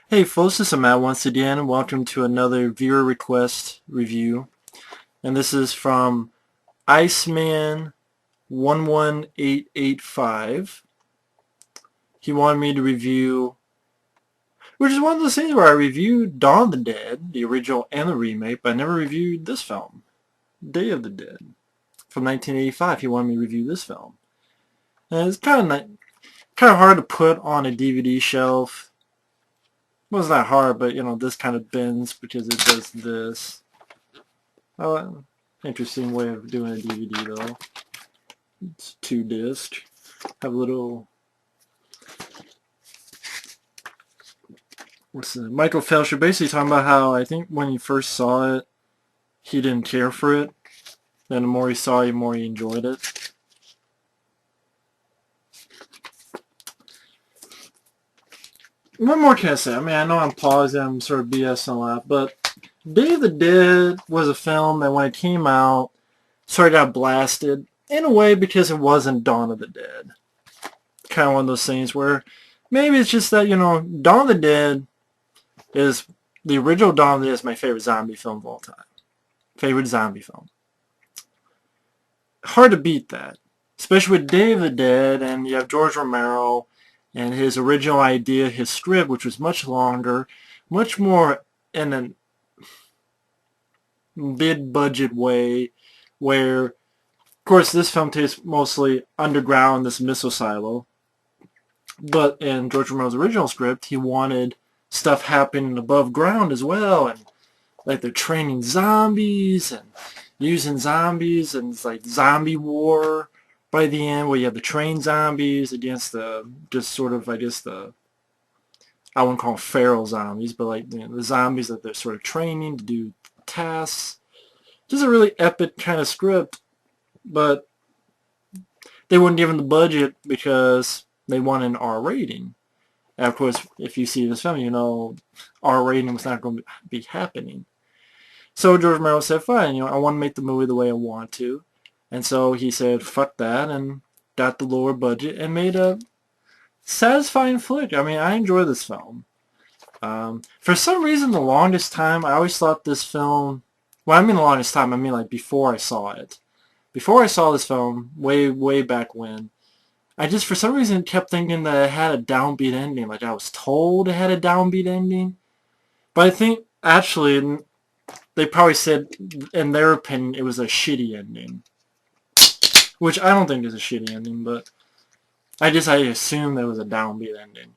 Hey folks, this is Matt once again. Welcome to another viewer request review. And this is from Iceman11885. He wanted me to review, which is one of those things where I reviewed Dawn of the Dead, the original and the remake, but I never reviewed this film, Day of the Dead, from 1985. He wanted me to review this film. And it's kind of hard to put on a DVD shelf. It wasn't that hard, but this kind of bends because it does this. Oh, interesting way of doing a DVD though. It's 2 disc. Have a little, what's the Michael Felsher basically talking about how I think when he first saw it, he didn't care for it. Then the more he saw it, the more he enjoyed it. What more can I say? I mean, I know I'm pausing, I'm sort of BSing a lot, but Day of the Dead was a film that when it came out, sort of got blasted in a way because it wasn't Dawn of the Dead. Kind of one of those things where maybe it's just that, Dawn of the Dead is the original Dawn of the Dead is my favorite zombie film of all time. Favorite zombie film. Hard to beat that. Especially with Day of the Dead, and you have George Romero and his original idea, his script, which was much longer, much more in a mid-budget way, where, of course, this film takes mostly underground, this missile silo. But in George Romero's original script, he wanted stuff happening above ground as well, and like they're training zombies and using zombies, and it's like zombie war by the end, where you have the trained zombies against the just sort of, I guess, I wouldn't call them feral zombies, but like the zombies that they're sort of training to do tasks. Just a really epic kind of script, but they wouldn't give him the budget because they wanted an R rating. And of course, if you see this film, you know R rating was not going to be happening. So George Romero said, fine, I want to make the movie the way I want to. And so he said, fuck that, and got the lower budget and made a satisfying flick. I mean, I enjoy this film. For some reason, the longest time, I always thought this film, well, I mean the longest time, I mean like before I saw it. Before I saw this film, way back when, I just, for some reason, kept thinking that it had a downbeat ending. Like, I was told it had a downbeat ending. But I think, actually, they probably said, in their opinion, it was a shitty ending. Which I don't think is a shitty ending, but I assumed it was a downbeat ending.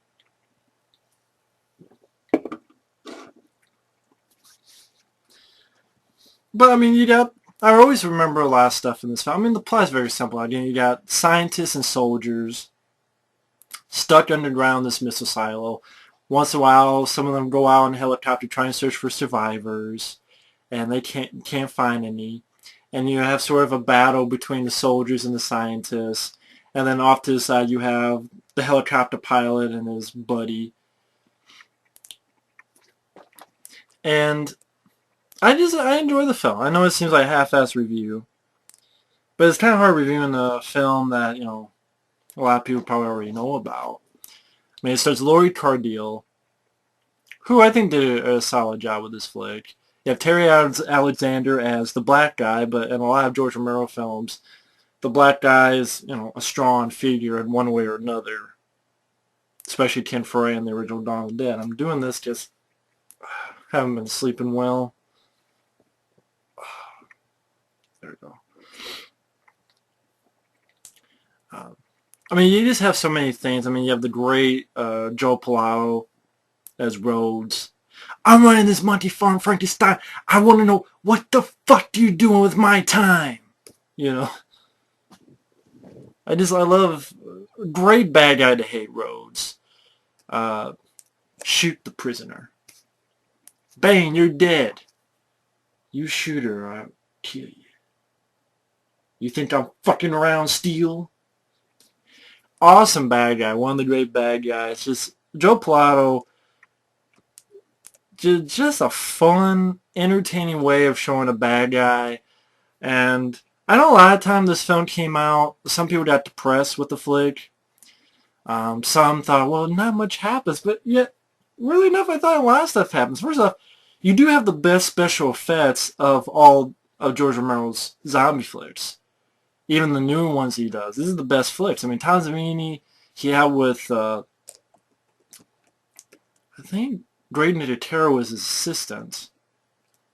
But, I mean, I always remember a lot of stuff in this film. I mean, the plot's very simple. Again, you got scientists and soldiers stuck underground in this missile silo. Once in a while, some of them go out in a helicopter trying to search for survivors, and they can't find any. And you have sort of a battle between the soldiers and the scientists. And then off to the side, you have the helicopter pilot and his buddy. And I enjoy the film. I know it seems like a half-assed review, but it's kind of hard reviewing a film that, a lot of people probably already know about. I mean, it stars Laurie Cardille, who I think did a solid job with this flick. You have Terry Alexander as the black guy, but in a lot of George Romero films, the black guy is, a strong figure in one way or another. Especially Ken Foree in the original Dawn of the Dead. I'm doing this because I haven't been sleeping well. There we go. I mean, you just have so many things. I mean, you have the great Joe Pilato as Rhodes. I'm running this Monty Farm Frankenstein. I want to know what the fuck you doing with my time. I love great bad guy to hate Rhodes. Shoot the prisoner. Bane, you're dead. You shoot her or I'll kill you. You think I'm fucking around, Steel? Awesome bad guy. One of the great bad guys. Just Joe Pilato. Just a fun, entertaining way of showing a bad guy. And I know a lot of time this film came out, some people got depressed with the flick. Some thought, well, not much happens, but yet really enough, I thought a lot of stuff happens. First off, you do have the best special effects of all of George Romero's zombie flicks. Even the new ones he does. This is the best flicks. I mean, Tom Savini, he had with, I think Gregory Nicotero was his assistant.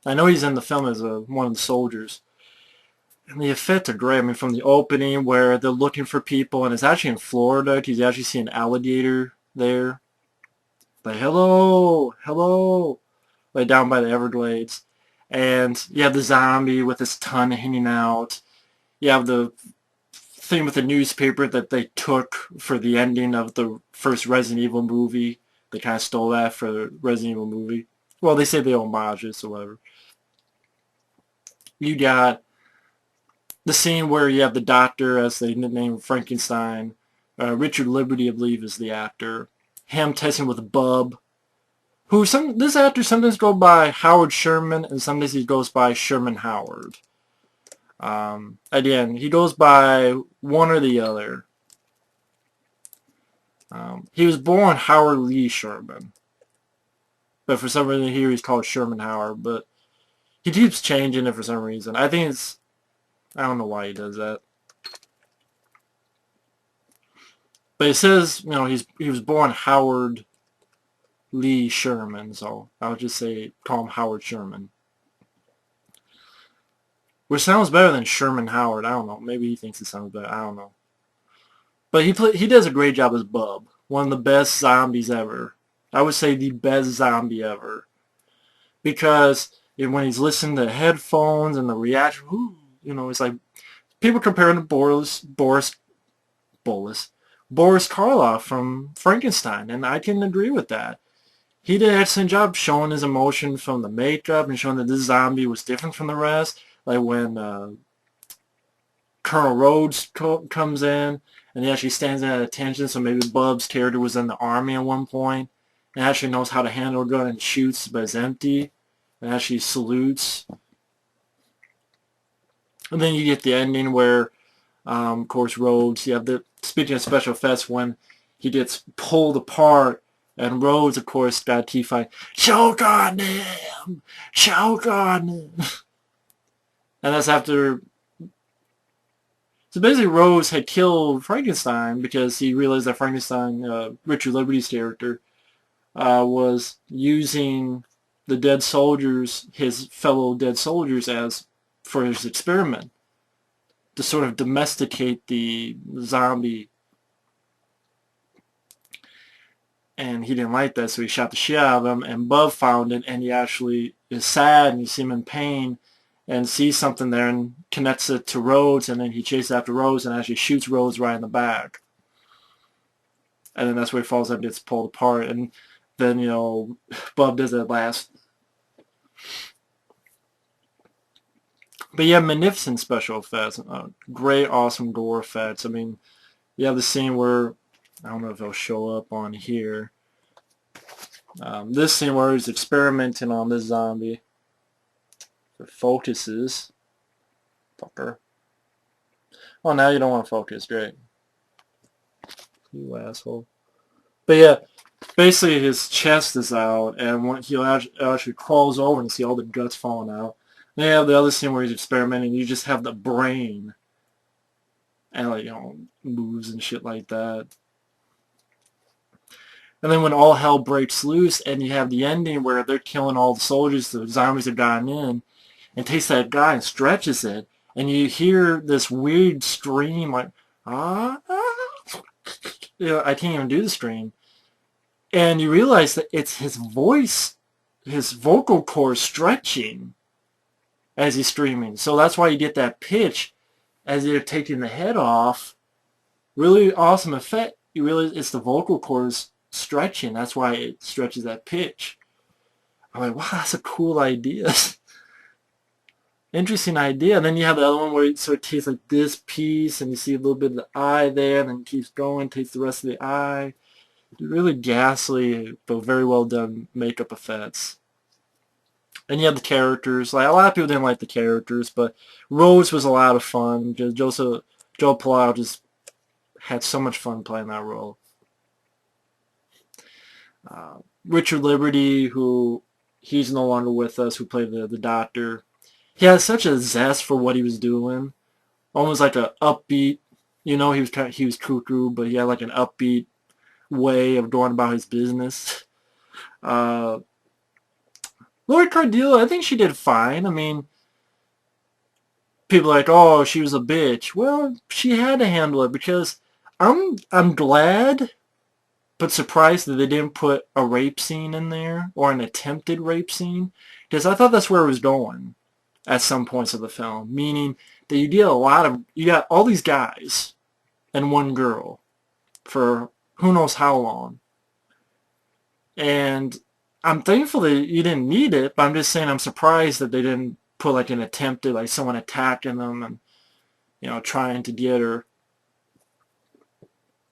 I know he's in the film as one of the soldiers. And the effects are great. I mean, from the opening where they're looking for people, and it's actually in Florida. You actually see an alligator there. Like, hello, hello. Like, down by the Everglades. And you have the zombie with his tongue hanging out. You have the thing with the newspaper that they took for the ending of the first Resident Evil movie. They kind of stole that for the Resident Evil movie. Well, they say they homage it, so whatever. You got the scene where you have the doctor, as they nickname Frankenstein. Richard Liberty, I believe, is the actor. Him testing with Bub. This actor sometimes goes by Howard Sherman, and sometimes he goes by Sherman Howard. Again, he goes by one or the other. He was born Howard Lee Sherman. But for some reason here he's called Sherman Howard. But he keeps changing it for some reason. I think it's... I don't know why he does that. But it says, you know, he was born Howard Lee Sherman. So I'll just call him Howard Sherman. Which sounds better than Sherman Howard. I don't know. Maybe he thinks it sounds better. I don't know. But he does a great job as Bub. One of the best zombies ever. I would say the best zombie ever. Because when he's listening to headphones and the reaction, you know, it's like people compare him to Boris Karloff from Frankenstein, and I can agree with that. He did an excellent job showing his emotion from the makeup and showing that this zombie was different from the rest. Like when Colonel Rhodes comes in and he actually stands at attention, so maybe Bub's character was in the army at one point and actually knows how to handle a gun and shoots, but it's empty, and actually salutes. And then you get the ending where, of course, Rhodes, you have speaking of special effects, when he gets pulled apart, and Rhodes, of course, got a teeth fight. Choke on him! Choke on him! And that's after... So basically Rhodes had killed Frankenstein because he realized that Frankenstein, Richard Liberty's character, was using the dead soldiers, his fellow dead soldiers, for his experiment to sort of domesticate the zombie. And he didn't like that, so he shot the shit out of him, and Bub found it, and he actually is sad, and you see him in pain, and sees something there, and connects it to Rhodes, and then he chases after Rhodes, and actually shoots Rhodes right in the back. And then that's where he falls and gets pulled apart, and then, you know, Bub does it last. But yeah, magnificent special effects. Great, awesome gore effects. I mean, you have the scene where, I don't know if it'll show up on here. This scene where he's experimenting on this zombie. It focuses. Fucker. Oh, now you don't want to focus. Great. You asshole. But yeah, basically his chest is out, and when he actually crawls over and see all the guts falling out. Then you have the other scene where he's experimenting. You just have the brain, and like, you know, moves and shit like that. And then when all hell breaks loose, and you have the ending where they're killing all the soldiers, the zombies have gotten in, and takes that guy and stretches it, and you hear this weird scream like, ah, you know, I can't even do the scream. And you realize that it's his voice, his vocal cords stretching as he's screaming. So that's why you get that pitch as they're taking the head off. Really awesome effect. You realize it's the vocal cords stretching. That's why it stretches that pitch. I'm like, wow, that's a cool idea. Interesting idea. And then you have the other one where it sort of takes like this piece, and you see a little bit of the eye there, and then it keeps going, takes the rest of the eye. Really ghastly, but very well done makeup effects. And you have the characters. Like, a lot of people didn't like the characters, but Rhodes was a lot of fun. Joe Pilato just had so much fun playing that role. Richard Liberty, who he's no longer with us, who played the doctor. He has such a zest for what he was doing, almost like a upbeat. He was cuckoo, but he had like an upbeat way of going about his business. Uh, Lori Cardillo, I think she did fine. I mean, people are like, oh, she was a bitch. Well, she had to handle it because I'm glad but surprised that they didn't put a rape scene in there or an attempted rape scene because I thought that's where it was going at some points of the film, meaning that you got all these guys and one girl for who knows how long. And I'm thankful that you didn't need it, but I'm just saying I'm surprised that they didn't put like an attempted, like someone attacking them and, trying to get her.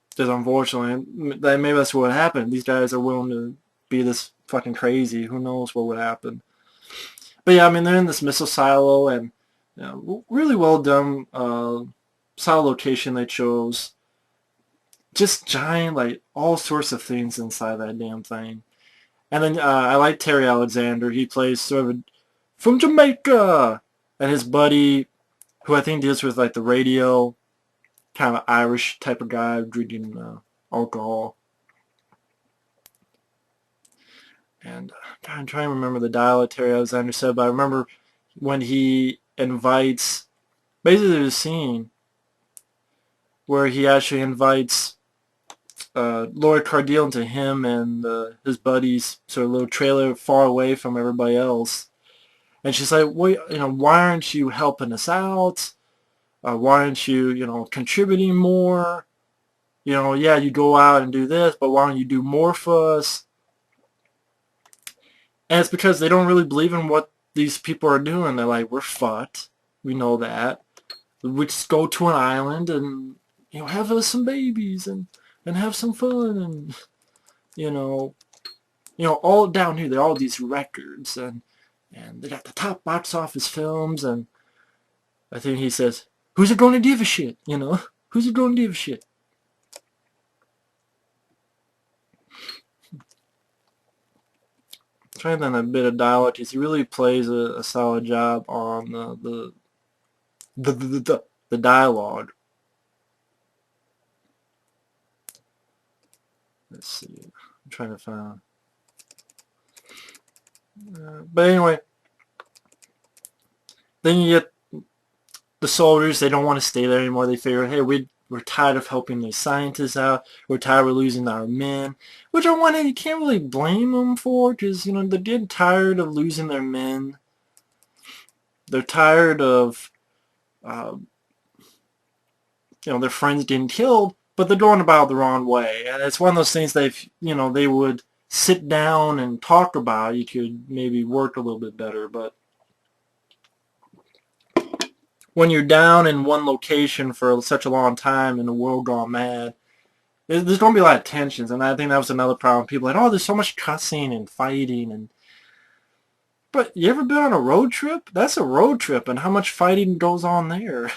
Because unfortunately, maybe that's what happened. These guys are willing to be this fucking crazy. Who knows what would happen. But yeah, I mean, they're in this missile silo and really well done silo location they chose. Just giant, like, all sorts of things inside that damn thing. And then I like Terry Alexander. He plays sort of from Jamaica. And his buddy, who I think deals with, like, the radio, kind of Irish type of guy drinking alcohol. And God, I'm trying to remember the dialogue Terry Alexander said, but I remember when he invites, basically there's a scene where he actually invites Laura Cardille into him and his buddies' sort of little trailer far away from everybody else. And she's like, well, why aren't you helping us out? Why aren't you, contributing more? Yeah, you go out and do this, but why don't you do more for us? And it's because they don't really believe in what these people are doing. They're like, we're fucked. We know that. We just go to an island and, have us some babies and have some fun and, all down here. There are all these records and they got the top box office films and I think he says, who's it going to give a shit, Who's it going to give a shit? Trying to a bit of dialogue because he really plays a solid job on the dialogue. Let's see. I'm trying to find. But anyway, then you get the soldiers. They don't want to stay there anymore. They figure, hey, we're tired of helping these scientists out. We're tired of losing our men. Which on one hand, you can't really blame them for because, they're getting tired of losing their men. They're tired of, their friends getting killed, but they're going about it the wrong way. And it's one of those things they would sit down and talk about. You could maybe work a little bit better, but when you're down in one location for such a long time in the world gone mad, there's going to be a lot of tensions, and I think that was another problem. People are like, oh, there's so much cussing and fighting, but you ever been on a road trip? That's a road trip, and how much fighting goes on there?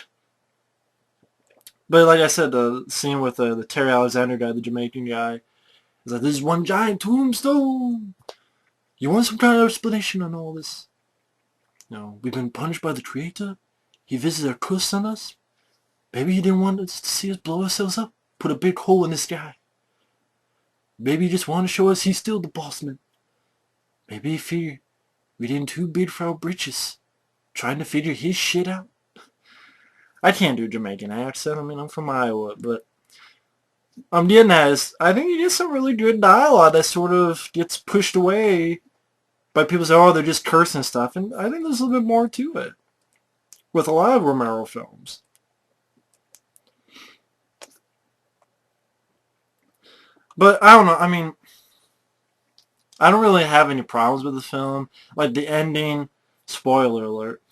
But like I said, the scene with the Terry Alexander guy, the Jamaican guy, is like, this is one giant tombstone. You want some kind of explanation on all this? We've been punished by the Creator. He visited a curse on us. Maybe he didn't want us to see us blow ourselves up. Put a big hole in the sky. Maybe he just wanted to show us he's still the boss man. Maybe he figured we didn't too big for our britches. Trying to figure his shit out. I can't do a Jamaican accent. I mean, I'm from Iowa, but I'm getting at is I think you get some really good dialogue that sort of gets pushed away by people say, oh, they're just cursing stuff. And I think there's a little bit more to it with a lot of Romero films. But I don't know. I mean, I don't really have any problems with the film. Like the ending, spoiler alert.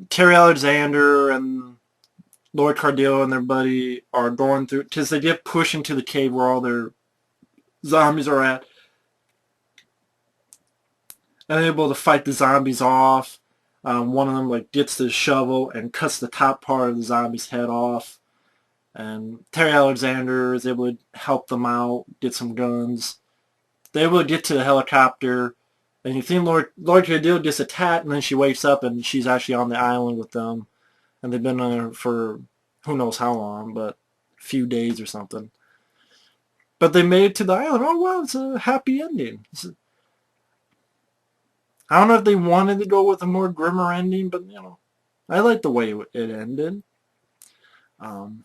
Terry Alexander and Lord Cardillo and their buddy are going through, because they get pushed into the cave where all their zombies are at. And they're able to fight the zombies off. One of them like gets the shovel and cuts the top part of the zombie's head off. And Terry Alexander is able to help them out, get some guns. They're able to get to the helicopter, and you think Lord Cadillo gets attacked, and then she wakes up and she's actually on the island with them, and they've been on there for who knows how long, but a few days or something. But they made it to the island. Oh wow, it's a happy ending. I don't know if they wanted to go with a more grimmer ending, but I like the way it ended. Um,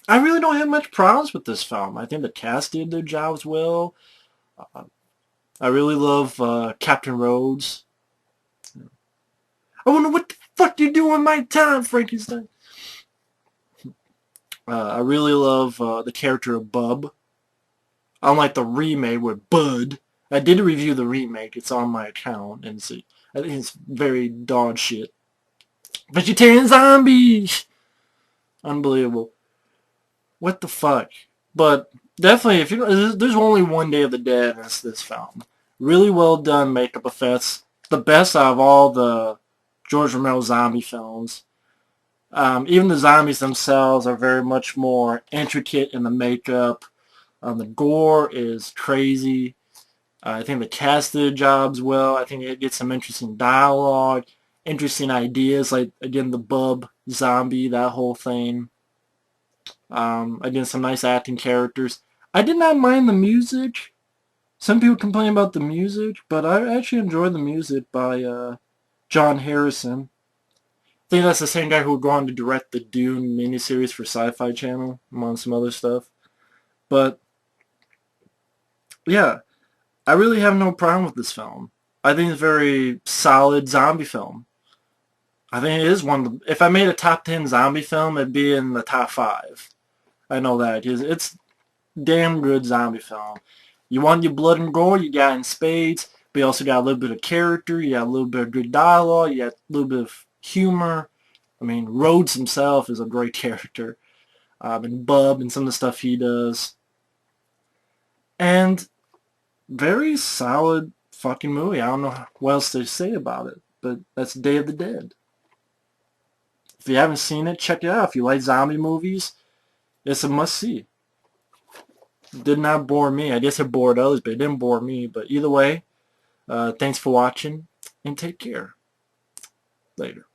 I really don't have much problems with this film. I think the cast did their jobs well. Uh, I really love Captain Rhodes. I wonder what the fuck you do in my time, Frankenstein. I really love the character of Bub. Unlike the remake with Bud. I did review the remake. It's on my account, and I think it's very dog shit. Vegetarian zombies! Unbelievable. What the fuck? But definitely, if there's only one Day of the Dead in this film. Really well done makeup effects. The best out of all the George Romero zombie films. Even the zombies themselves are very much more intricate in the makeup. The gore is crazy. I think the cast did jobs well. I think it gets some interesting dialogue, interesting ideas, like, again, the bub zombie, that whole thing. Again, some nice acting characters. I did not mind the music. Some people complain about the music, but I actually enjoyed the music by John Harrison. I think that's the same guy who would go on to direct the Dune miniseries for Sci-Fi Channel, among some other stuff. But, yeah, I really have no problem with this film. I think it's a very solid zombie film. I think it is one of the, if I made a top 10 zombie film, it'd be in the top 5. I know that, because it's damn good zombie film. You want your blood and gore, you got in spades, but you also got a little bit of character, you got a little bit of good dialogue, you got a little bit of humor. I mean, Rhodes himself is a great character. And Bub and some of the stuff he does. And very solid fucking movie. I don't know what else to say about it, but that's Day of the Dead. If you haven't seen it, check it out. If you like zombie movies, it's a must-see. Did not bore me. I guess it bored others, but it didn't bore me. But either way, thanks for watching, and take care. Later.